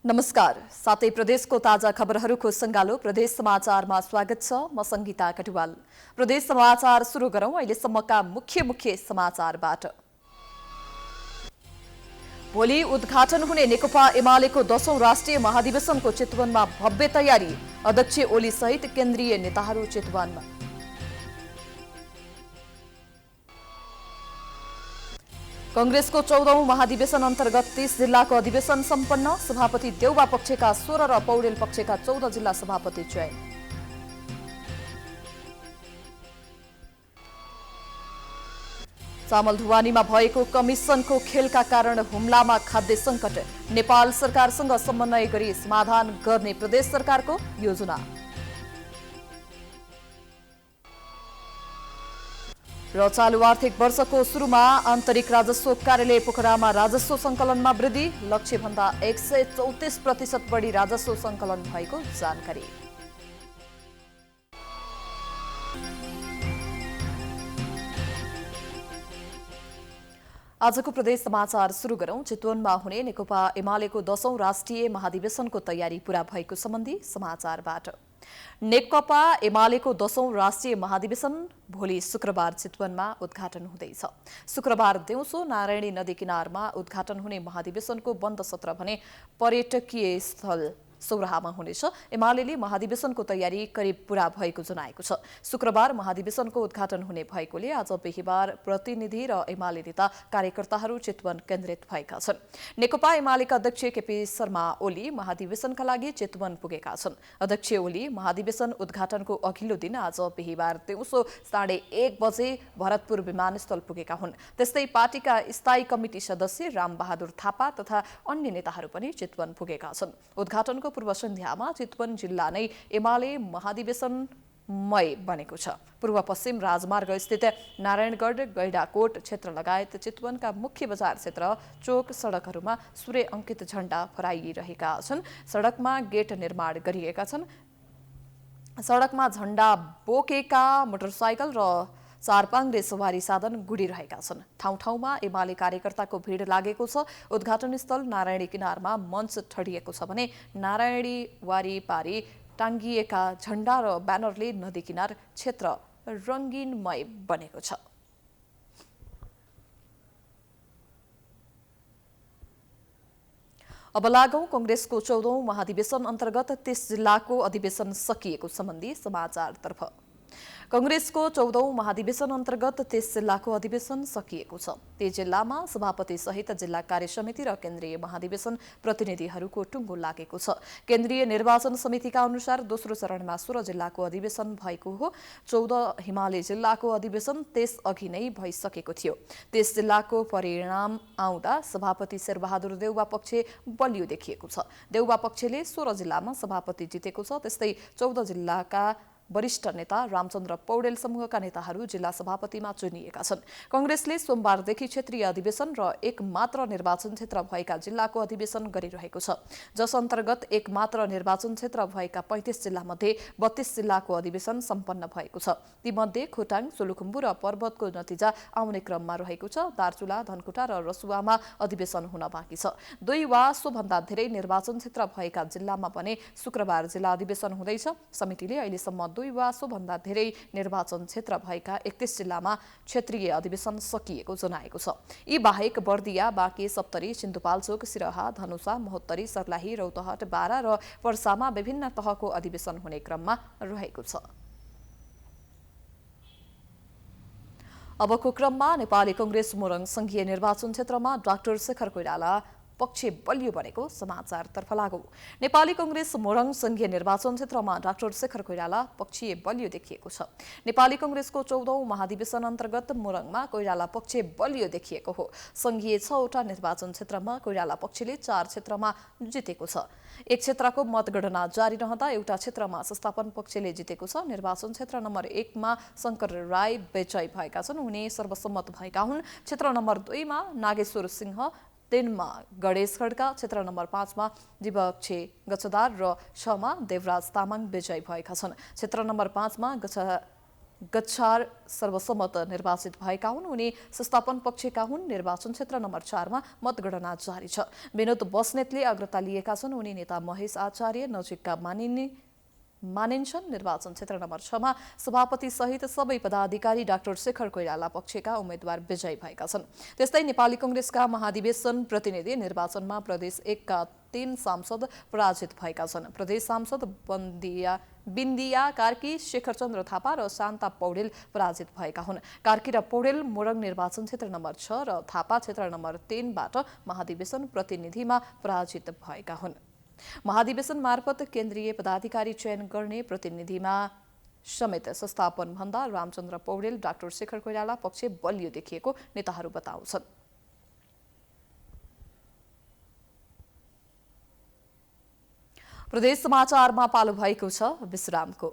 नमस्कार। सातै प्रदेशको ताजा खबरहरूको संगालो प्रदेश समाचारमा स्वागत छ। म संगीता कटुवाल। प्रदेश समाचार सुरु गरौं अहिलेसम्मका मुख्य समाचारबाट। भोलि उद्घाटन हुने नेकपा एमालेको 10औं राष्ट्रिय महाधिवेशनको चितवनमा भव्य तयारी। अध्यक्ष ओली सहित केन्द्रीय नेताहरू चितवनमा। कांग्रेसको 14औं महाधिवेशन अन्तर्गत 30 जिल्लाको अधिवेशन सम्पन्न। सभापति देउबा पक्षका 16 र पौडेल पक्षका 14 जिल्ला सभापति चयन। चामल ढुवानीमा भएको कमिसनको खेलका कारण हुम्लामा खाद्य संकट। नेपाल सरकारसँग समन्वय गरी समाधान गर्ने प्रदेश सरकारको योजना। र चालु आर्थिक वर्षको सुरुमा आन्तरिक राजस्व कार्यालय पोखरामा राजस्व संकलनमा वृद्धि। लक्ष्यभन्दा 134% बढी राजस्व संकलन भएको जानकारी। आजको प्रदेश समाचार सुरु गरौं। चितवनमा हुने नेकपा एमालेको 10औं राष्ट्रिय महाधिवेशनको तयारी पूरा भएको सम्बन्धी समाचारबाट। नेकपा एमालेको 10औं राष्ट्रिय महाधिवेशन भोलि शुक्रबार चितवनमा उद्घाटन हुँदैछ। शुक्रबार दिउँसो नारायणी नदी किनारमा उद्घाटन हुने महाधिवेशनको बन्द सत्र भने पर्यटकीय स्थल सौराहामा हुनेछ। एमालेले महाधिवेशनको तयारी करिब पूरा भएको जनाएको छ। शुक्रबार महाधिवेशनको उद्घाटन हुने भएकोले आज बिहीबार प्रतिनिधि र एमाले नेता कार्यकर्ताहरू चितवन केन्द्रित भएका छन्। नेकपा एमालेका अध्यक्ष केपी शर्मा ओली महाधिवेशनका लागि चितवन पुगेका छन्। अध्यक्ष ओली महाधिवेशन उद्घाटनको अघिल्लो दिन आज बिहीबार दिउँसो 1:30 बजे भरतपुर विमानस्थल पुगेका हुन्। त्यस्तै पार्टीका स्थायी कमिटी सदस्य रामबहादुर थापा तथा अन्य नेताहरू पनि चितवन पुगेका छन्। उद्घाटनको पूर्व सन्ध्यामा चितवन जिल्ला नै एमाले महाधिवेशनमय बनेको छ। पूर्व पश्चिम राजमार्ग स्थित नारायणगढ गैडाकोट क्षेत्र लगायत चितवनका मुख्य बजार क्षेत्र चोक सडकहरूमा सूर्य अंकित झण्डा फहराइरहेका छन्। सडकमा गेट निर्माण गरिएका छन्। सडकमा झण्डा बोकेका मोटरसाइकल र चारपाङ्ग्रे सवारी साधन गुडिरहेका छन्। ठाउँ ठाउँमा एमाले कार्यकर्ताको भीड़ लागेको छ। उद्घाटन स्थल नारायणी किनारमा मञ्च ठडिएको छ भने नारायणी वारीपारी टाङ्गिएका झण्डा र ब्यानरले नदी किनार क्षेत्र रंगीनमय बनेको छ। अब लागौं कांग्रेसको 14औं महाधिवेशन अन्तर्गत 30 जिल्लाको अधिवेशन सकिएको सम्बन्धी समाचारतर्फ। कांग्रेसको 14औं महाधिवेशन अन्तर्गत 30 जिल्लाको अधिवेशन सकिएको छ। ती जिल्लामा सभापति सहित जिल्ला कार्य समिति र केन्द्रीय महाधिवेशन प्रतिनिधिहरूको टुङ्गो लागेको छ। केन्द्रीय निर्वाचन समितिका अनुसार दोस्रो चरणमा 16 जिल्लाको अधिवेशन भएको हो। 14 हिमाली जिल्लाको अधिवेशन त्यसअघि नै भइसकेको थियो। 30 जिल्लाको परिणाम आउँदा सभापति शेरबहादुर देउबा पक्ष बलियो देखिएको छ। देउबा पक्षले 16 जिल्लामा सभापति जितेको छ। त्यस्तै 14 जिल्लाका वरिष्ठ नेता रामचन्द्र पौडेल समूहका नेताहरू जिल्ला सभापतिमा चुनिएका छन्। कांग्रेसले सोमबारदेखि क्षेत्रीय अधिवेशन र एक मात्र निर्वाचन क्षेत्र भएका जिल्लाको अधिवेशन गरिरहेको छ। जस अन्तर्गत एक मात्र निर्वाचन क्षेत्र भएका 35 जिल्लामध्ये 32 जिल्लाको अधिवेशन सम्पन्न भएको छ। तीमध्ये खोटाङ, सोलुखुम्बु र पर्वतको नतिजा आउने क्रममा रहेको छ। दार्चुला, धनकुटा र रसुवामा अधिवेशन हुन बाँकी छ। 2 वा सोभन्दा धेरै निर्वाचन क्षेत्र भएका जिल्लामा भने शुक्रबार जिल्ला अधिवेशन हुँदैछ। समितिले अहिलेसम्म 2 वा सोभन्दा धेरै निर्वाचन क्षेत्र भएका 31 जिल्लामा क्षेत्रीय अधिवेशन सकिएको जनाएको छ। यी बाहेक बर्दिया, बाँके, सप्तरी, सिन्धुपाल्चोक, सिरहा, धनुषा, महोत्तरी, सर्लाही, रौतहट, बारा र पर्सामा विभिन्न तहको अधिवेशन हुने क्रममा रहेको छ। अबको क्रममा नेपाली कांग्रेस मोरङ संघीय निर्वाचन क्षेत्रमा डाक्टर शेखर कोइराला पक्ष बलियो बनेको समाचारतर्फ लागौं। नेपाली कांग्रेस मोरङ संघीय निर्वाचन क्षेत्रमा डाक्टर शेखर कोइराला पक्षीय बलियो देखिएको छ। नेपाली कांग्रेसको 14औं महाधिवेशन अन्तर्गत मोरङमा कोइराला पक्ष बलियो देखिएको हो। संघीय 6 वटा निर्वाचन क्षेत्रमा कोइराला पक्षले 4 क्षेत्रमा जितेको छ। एक क्षेत्रको मतगणना जारी रहँदा एउटा क्षेत्रमा संस्थापन पक्षले जितेको छ। निर्वाचन क्षेत्र नम्बर 1 मा शंकर राई विजयी भएका छन्। उनी सर्वसम्मत भएका हुन्। क्षेत्र नम्बर 2 मा नागेश्वर सिंह, 3 मा गणेश खड्का, क्षेत्र नम्बर 5 मा दिपक्षे गच्छदार र 6 मा देवराज तामाङ विजयी भएका छन्। क्षेत्र नम्बर 5 मा गच्छार सर्वसम्मत निर्वाचित भएका हुन्। उनी संस्थापन पक्षका हुन्। निर्वाचन क्षेत्र नम्बर 4 मा मतगणना जारी छ। विनोद बस्नेतले अग्रता लिएका छन्। उनी नेता महेश आचार्य नजिकका मानिन्छन्। निर्वाचन क्षेत्र नम्बर 6 मा सभापति सहित सबै पदाधिकारी डाक्टर शेखर कोइराला पक्षका उम्मेद्वार विजयी भएका छन्। त्यस्तै नेपाली कांग्रेसका महाधिवेशन प्रतिनिधि निर्वाचनमा प्रदेश 1 का 3 सांसद पराजित भएका छन्। प्रदेश सांसद बिन्दिया कार्की, शेखरचन्द्र थापा र शान्ता पौडेल पराजित भएका हुन्। कार्की र पौडेल मोरङ निर्वाचन क्षेत्र नम्बर 6 र थापा क्षेत्र नम्बर 3 बाट महाधिवेशन प्रतिनिधिमा पराजित भएका हुन्। महाधिवेशन मार्फत केन्द्रीय पदाधिकारी चयन गर्ने प्रतिनिधिमा समेत संस्थापन भन्दा रामचन्द्र पौडेल, डाक्टर शेखर कोइराला पक्ष बलियो देखिएको नेताहरू बताउँछन्। प्रदेश समाचारमा पालो भएको छ विश्रामको।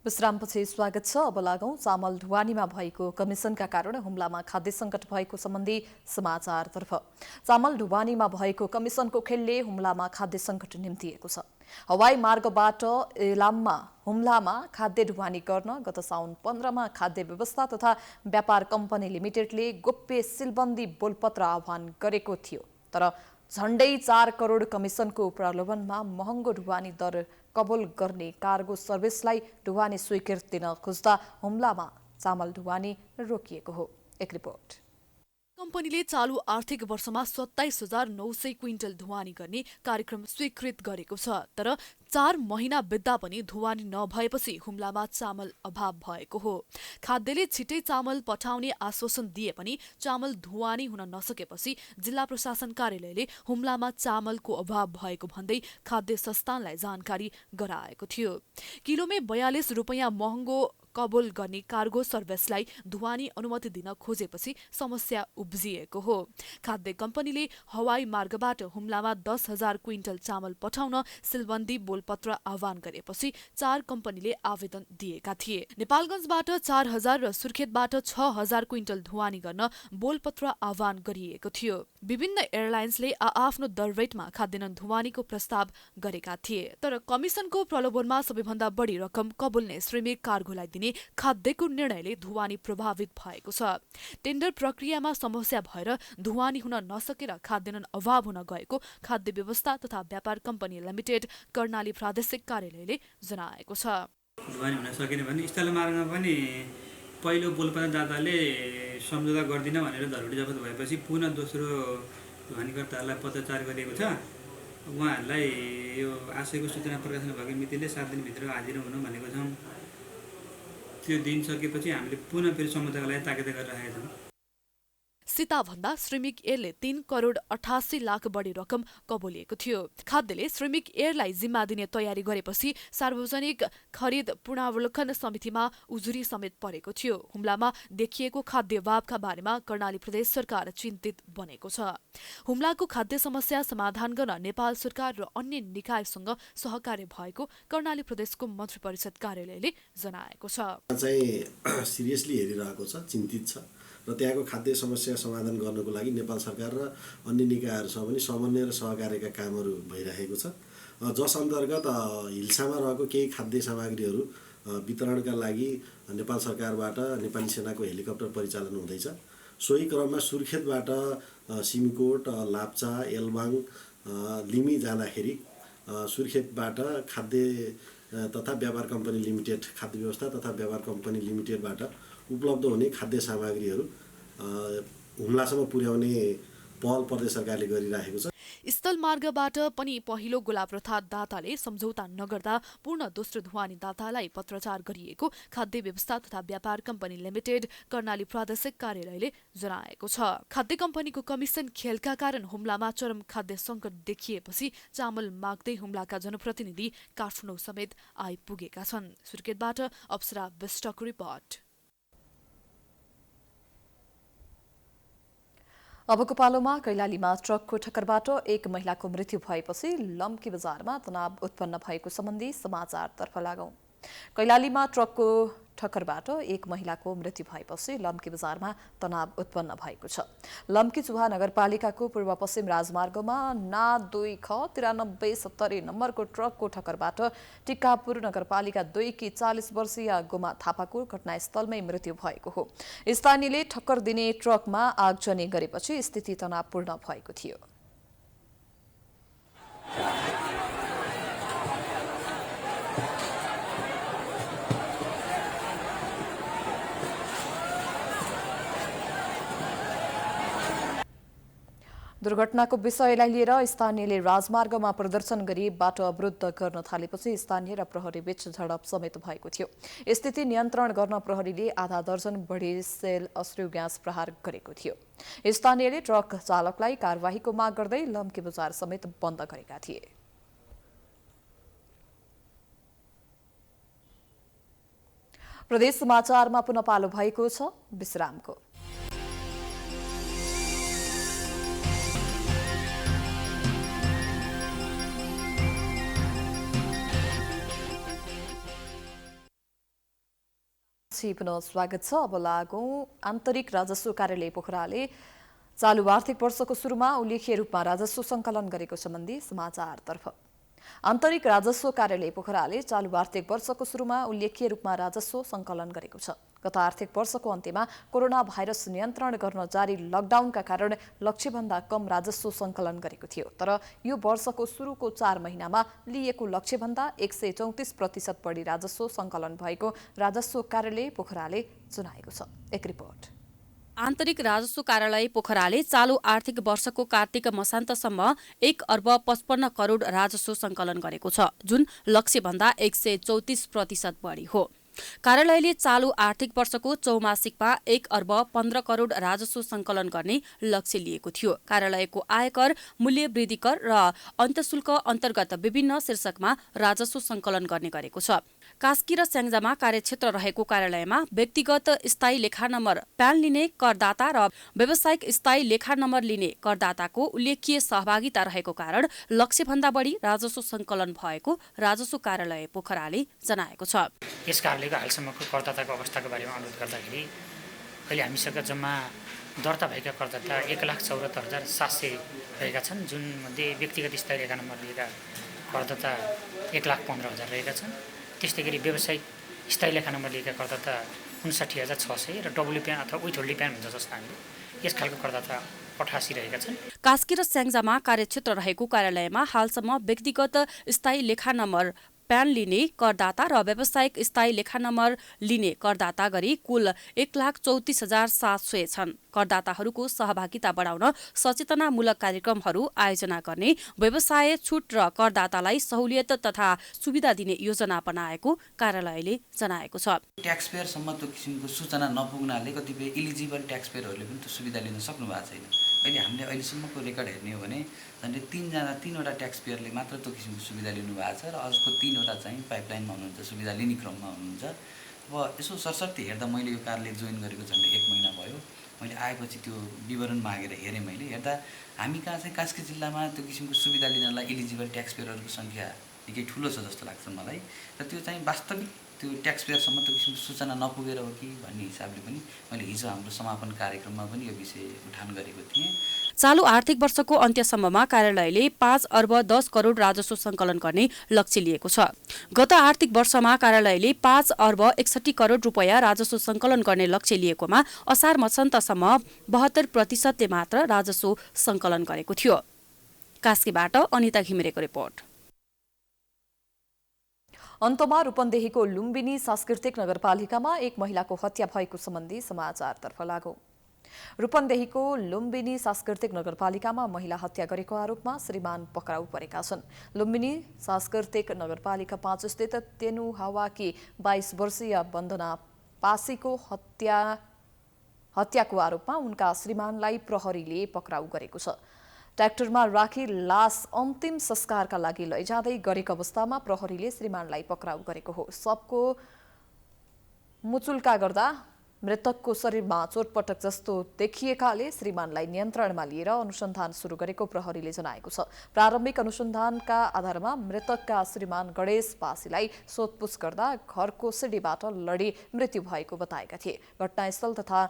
विश्रामपछि स्वागत छ। अब लागौं चामल ढुवानीमा भएको कमिसनका कारण हुम्लामा खाद्य संकट भएको सम्बन्धी समाचारतर्फ। चामल ढुवानीमा भएको कमिसनको खेलले हुम्लामा खाद्य संकट निम्तिएको छ। हवाई मार्गबाट इलाममा हुम्लामा खाद्य ढुवानी गर्न गत साउन 15 मा खाद्य व्यवस्था तथा व्यापार कम्पनी लिमिटेडले गोप्य सिलबन्दी बोलपत्र आह्वान गरेको थियो। तर झण्डै 4 करोड कमिसनको प्रलोभनमा महँगो ढुवानी दर कबूल गर्ने कार्गो सर्भिसलाई ढुवानी स्वीकृति दिन खोज्दा हुम्लामा चामल ढुवानी रोकिएको हो। एक रिपोर्ट। कम्पनीले चालू आर्थिक वर्षमा 27,900 क्विन्टल ढुवानी गर्ने कार्यक्रम स्वीकृत गरेको छ। तर 4 महिना बित्दा पनि ढुवानी नभएपछि हुम्लामा चामल अभाव भएको हो। खाद्यले छिटै चामल पठाउने आश्वासन दिए पनि चामल ढुवानी हुन नसकेपछि जिल्ला प्रशासन कार्यालयले हुम्लामा चामलको अभाव भएको भन्दै खाद्य संस्थानलाई जानकारी गराएको थियो। किलोमै 42 रुपैयाँ महँगो कबूल गर्ने कार्गो सर्भिसलाई ढुवानी अनुमति दिन खोजेपछि समस्या उब्जिएको हो। खाद्य कम्पनीले हवाई मार्गबाट हुम्लामा 10,000 क्विन्टल चामल पठाउन सिलबन्दी बोलपत्र आह्वान गरेपछि 4 कम्पनीले आवेदन दिएका थिए। नेपालगञ्जबाट 4,000 र सुर्खेतबाट 6,000 क्विन्टल ढुवानी गर्न बोलपत्र आह्वान गरिएको थियो। विभिन्न एयरलाइन्सले आआफ्नो दर रेटमा खाद्यान्न ढुवानीको प्रस्ताव गरेका थिए। तर कमिसनको प्रलोभनमा सबैभन्दा बढी रकम कबुल्ने श्रमिक कार्गोलाई दिने खाद्यको निर्णयले ढुवानी प्रभावित भएको छ। टेन्डर प्रक्रियामा समस्या भएर ढुवानी हुन नसकेर खाद्यान्न अभाव हुन गएको खाद्य व्यवस्था तथा व्यापार कम्पनी लिमिटेड कर्णाली प्रादेशिक कार्यालयले जनाएको छ। ढुवानी हुन सकेन भने स्थलमार्गमा पनि पहिलो बोलपत्रदाताले सम्झौता गर्दिन भनेर धरोहर जफत भएपछि पुनः दोस्रो ढुवानीकर्ताहरूलाई पत्रचार गरिएको छ। उहाँहरूलाई यो आशयको सूचना प्रकाशन भएको मितिले 7 दिनभित्र हाजिर हुनु भनेको छौँ। त्यो दिन सकेपछि हामीले पुनः फेरि सम्झौताको लागि ताकेता गरिरहेका छौँ। सीताभन्दा श्रमिक एयरले 3 करोड 88 लाख बढी रकम कबुलिएको थियो। खाद्यले श्रमिक एयरलाई जिम्मा दिने तयारी गरेपछि सार्वजनिक खरिद पुनरावलोकन समितिमा उजुरी समेत परेको थियो। हुम्लामा देखिएको खाद्य अभावका बारेमा कर्णाली प्रदेश सरकार चिन्तित बनेको छ। हुम्लाको खाद्य समस्या समाधान गर्न नेपाल सरकार र अन्य निकायसँग सहकार्य भएको कर्णाली प्रदेशको मन्त्री परिषद कार्यालयले जनाएको छ। सिरियसली हेरिरहेको छ, चिन्तित छ र त्यहाँको खाद्य समस्या समाधान गर्नको लागि नेपाल सरकार र अन्य निकायहरूसँग पनि समन्वय र सहकार्यका कामहरू भइरहेको छ। जस अन्तर्गत हिल्सामा रहेको केही खाद्य सामग्रीहरू वितरणका लागि नेपाल सरकारबाट नेपाली सेनाको हेलिकप्टर परिचालन हुँदैछ। सोही क्रममा सुर्खेतबाट सिमिकोट, लाप्चा, एलबाङ, लिमी जाँदाखेरि सुर्खेतबाट खाद्य तथा व्यापार कम्पनी लिमिटेड खाद्य व्यवस्था तथा व्यापार कम्पनी लिमिटेडबाट उपलब्ध हुने खाद्य सामग्रीहरू हुम्लासम्म पुर्याउने पहल प्रदेश सरकारले गरिरहेको छ। स्थलमार्गबाट पनि पहिलो गोलाप्रथा दाताले सम्झौता नगर्दा पूर्ण दोस्रो ढुवानी दातालाई पत्रचार गरिएको खाद्य व्यवस्था तथा व्यापार कम्पनी लिमिटेड कर्णाली प्रादेशिक कार्यालयले जनाएको छ। खाद्य कम्पनीको कमिसन खेलका कारण हुम्लामा चरम खाद्य सङ्कट देखिएपछि चामल माग्दै हुम्लाका जनप्रतिनिधि काठमाडौँ समेत आइपुगेका छन्। सुर्खेतबाट अप्सरा विष्टको रिपोर्ट। अबको पालोमा कैलालीमा ट्रकको ठक्करबाट एक महिलाको मृत्यु भएपछि लम्की बजारमा तनाव उत्पन्न भएको सम्बन्धी समाचारतर्फ लागौं। कैलालीमा ट्रकको ठक्करबाट एक महिलाको मृत्यु भएपछि लम्की बजारमा तनाव उत्पन्न भएको छ। लम्की चुहा नगरपालिकाको पूर्व पश्चिम राजमार्गमा ना 2 ख 9370 नम्बरको ट्रकको ठक्करबाट टिकापुर नगरपालिका 2 की 40 वर्षीय गोमा थापाको घटनास्थलमै मृत्यु भएको हो। स्थानीयले ठक्कर दिने ट्रकमा आगजनी गरेपछि स्थिति तनावपूर्ण भएको थियो। दुर्घटनाको विषयलाई लिएर स्थानीयले राजमार्गमा प्रदर्शन गरी बाटो अवरुद्ध गर्न थालेपछि स्थानीय र प्रहरी बीच झडप समेत भएको थियो। स्थिति नियन्त्रण गर्न प्रहरीले आधा दर्जन बढी सेल अश्रु ग्यास प्रहार गरेको थियो। स्थानीयले ट्रक चालकलाई कारवाहीको माग गर्दै लम्की बजार समेत बन्द गरेका थिए। प्रदेश समाचारमा पुनः पालो भएको छ विश्रामको। पुनः स्वागत छ। अब लागौं आन्तरिक राजस्व कार्यालय पोखराले चालू आर्थिक वर्षको सुरुमा उल्लेख्य रूपमा राजस्व सङ्कलन गरेको सम्बन्धी समाचारतर्फ। आन्तरिक राजस्व कार्यालय पोखराले चालू आर्थिक वर्षको सुरुमा उल्लेख्य रूपमा राजस्व सङ्कलन गरेको छ। गत आर्थिक वर्षको अन्त्यमा कोरोना भाइरस नियन्त्रण गर्न जारी लकडाउनका कारण लक्ष्यभन्दा कम राजस्व सङ्कलन गरेको थियो। तर यो वर्षको सुरुको 4 महिनामा लिएको लक्ष्यभन्दा 134% बढी राजस्व सङ्कलन भएको राजस्व कार्यालय पोखराले जनाएको छ। एक रिपोर्ट। आन्तरिक राजस्व कार्यालय पोखराले चालू आर्थिक वर्षको कार्तिक मसान्तसम्म 1 अर्ब 55 करोड राजस्व सङ्कलन गरेको छ, जुन लक्ष्यभन्दा 134% बढी हो। कार्यालयले चालू आर्थिक वर्षको चौमासिकमा 1 अर्ब 15 करोड राजस्व सङ्कलन गर्ने लक्ष्य लिएको थियो। कार्यालयको आयकर, मूल्य वृद्धि कर र अन्तशुल्क अन्तर्गत विभिन्न शीर्षकमा राजस्व सङ्कलन गर्ने गरेको छ। कास्की र स्याङ्जामा कार्यक्षेत्र रहेको कार्यालयमा व्यक्तिगत स्थायी लेखा नम्बर प्यान लिने करदाता र व्यावसायिक स्थायी लेखा नम्बर लिने करदाताको उल्लेख्य सहभागिता रहेको कारण लक्ष्यभन्दा बढी राजस्व सङ्कलन भएको राजस्व कार्यालय पोखराले जनाएको छ। यस कार्यालयको हालसम्मको करदाताको अवस्थाको बारेमा अनुरोध गर्दाखेरि अहिले हामीसँग जम्मा दर्ता भएका करदाता 1,74,700 रहेका छन्, जुन मध्ये व्यक्तिगत स्थायी लेखा नम्बर लिएका करदाता 1,15,000 रहेका छन्। त्यस्तै गरी व्यावसायिक स्थायी लेखा नम्बर लिएका करदाता 59,600 र डब्लु प्यान अथवा विथ होल्डिङ प्यान हुन्छ जस्तो हामीले यस खालको करदाता 88 रहेका छन्। कास्की र स्याङ्जामा कार्यक्षेत्र रहेको कार्यालयमा हालसम्म व्यक्तिगत स्थायी लेखा नम्बर प्यान लिने करदाता र व्यावसायिक स्थायी लेखा नम्बर लिने करदाता गरी कुल 1,34,700 छन्। करदाताहरूको सहभागिता बढाउन सचेतनामूलक कार्यक्रमहरू आयोजना गर्ने, व्यवसाय छुट र करदातालाई सहुलियत तथा सुविधा दिने योजना बनाएको कार्यालयले जनाएको छ। ट्याक्स पेयरसम्म त्यो किसिमको सूचना नपुग्नाले कतिपय इलिजिबल ट्याक्स पेयरहरूले पनि त्यो सुविधा लिन सक्नु भएको छैन। अहिले हामीले अहिलेसम्मको रेकर्ड हेर्ने हो भने झन्डै 3वटा ट्याक्स पेयरले मात्र त्यो किसिमको सुविधा लिनु भएको छ र अझको 3वटा चाहिँ पाइपलाइनमा हुनुहुन्छ, सुविधा लिने क्रममा हुनुहुन्छ। अब यसो सरसर्ती हेर्दा मैले यो कार्यालय जोइन गरेको झन्डै 1 महिना भयो। मैले आएपछि त्यो विवरण मागेर हेरेँ। मैले हेर्दा हामी कहाँ चाहिँ कास्की जिल्लामा त्यो किसिमको सुविधा लिनलाई इलिजिबल ट्याक्स पेयरहरूको सङ्ख्या निकै ठुलो छ जस्तो लाग्छ मलाई। र त्यो चाहिँ वास्तविक त्यो ट्याक्स पेयरसम्म त्यो किसिमको सूचना नपुगेर हो कि भन्ने हिसाबले पनि मैले हिजो हाम्रो समापन कार्यक्रममा पनि यो विषय उठान गरेको थिएँ। चालू आर्थिक वर्षको अन्त्यसम्ममा कार्यालयले 5 अर्ब 10 करोड राजस्व सङ्कलन गर्ने लक्ष्य लिएको छ। गत आर्थिक वर्षमा कार्यालयले 5 अर्ब 61 करोड रुपैयाँ राजस्व सङ्कलन गर्ने लक्ष्य लिएकोमा असार मसान्तसम्म 72% मात्र राजस्व सङ्कलन गरेको थियो। कास्कीबाट अनिता घिमिरेको रिपोर्ट। अन्तमा रूपन्देहीको लुम्बिनी सांस्कृतिक नगरपालिकामा एक महिलाको हत्या भएको सम्बन्धी समाचारतर्फ लागौं। रूपन्देहीको लुम्बिनी सांस्कृतिक नगरपालिकामा महिला हत्या गरेको आरोपमा श्रीमान पक्राउ परेका छन्। लुम्बिनी सांस्कृतिक नगरपालिका 5 स्थित तेनु हावाकी 22 वर्षीय वन्दना पासीको हत्याको आरोपमा उनका श्रीमानलाई प्रहरीले पक्राउ गरेको छ। ट्र्याक्टरमा राखी लास अन्तिम संस्कारका लागि लैजाँदै गरेको अवस्थामा प्रहरीले श्रीमानलाई पक्राउ गरेको हो। सबको मुचुल्का गर्दा मृतकको शरीरमा चोटपटक जस्तो देखिएकाले श्रीमानलाई नियन्त्रणमा लिएर अनुसन्धान सुरु गरेको प्रहरीले जनाएको छ। प्रारम्भिक अनुसन्धानका आधारमा मृतकका श्रीमान गणेश पासीलाई सोधपुछ गर्दा घरको सिडीबाट लडी मृत्यु भएको बताएका थिए। घटनास्थल तथा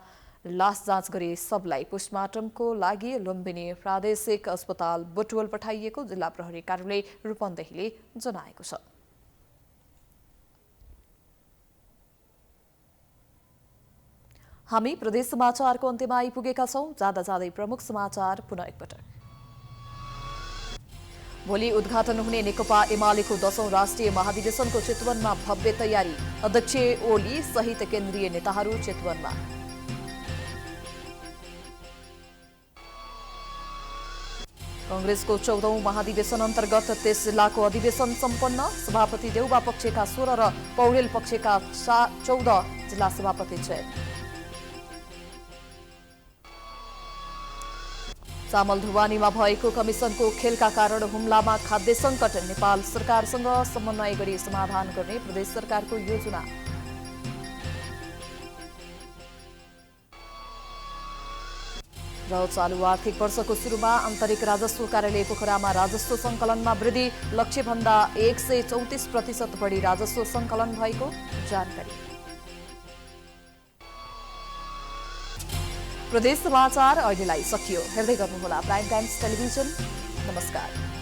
लास जाँच गरी सबलाई पोस्टमार्टमको लागि लुम्बिनी प्रादेशिक अस्पताल बुटवल पठाइएको जिल्ला प्रहरी कार्यालय रूपन्देहीले जनाएको छ। हामी प्रदेश समाचारको अन्त्यमा आइपुगेका छौं। जाँदा जाँदै प्रमुख समाचार पुनः एकपटक। भोलि उद्घाटन हुने नेकपा एमालेको 10औं राष्ट्रिय महाधिवेशनको चितवनमा भव्य तयारी। अध्यक्ष ओली सहित केन्द्रीय नेताहरू चितवनमा। कांग्रेसको 14औं महाधिवेशन अन्तर्गत 23 जिल्लाको अधिवेशन सम्पन्न। सभापति देउबा पक्षका 16 र पौडेल पक्षका 14 जिल्ला सभापति चयन। चामल ढुवानीमा भएको कमिसनको खेलका कारण हुम्लामा खाद्य सङ्कट। नेपाल सरकारसँग समन्वय गरी समाधान गर्ने प्रदेश सरकारको योजना। र चालु आर्थिक वर्षको सुरुमा आन्तरिक राजस्व कार्यालय पोखरामा राजस्व सङ्कलनमा वृद्धि। लक्ष्यभन्दा 134% बढी राजस्व सङ्कलन भएको जानकारी। प्रदेश समाचार अहिलेलाई सकियो। हेर्दै गर्नुहोला प्राइम टाइम्स टेलिभिजन। नमस्कार।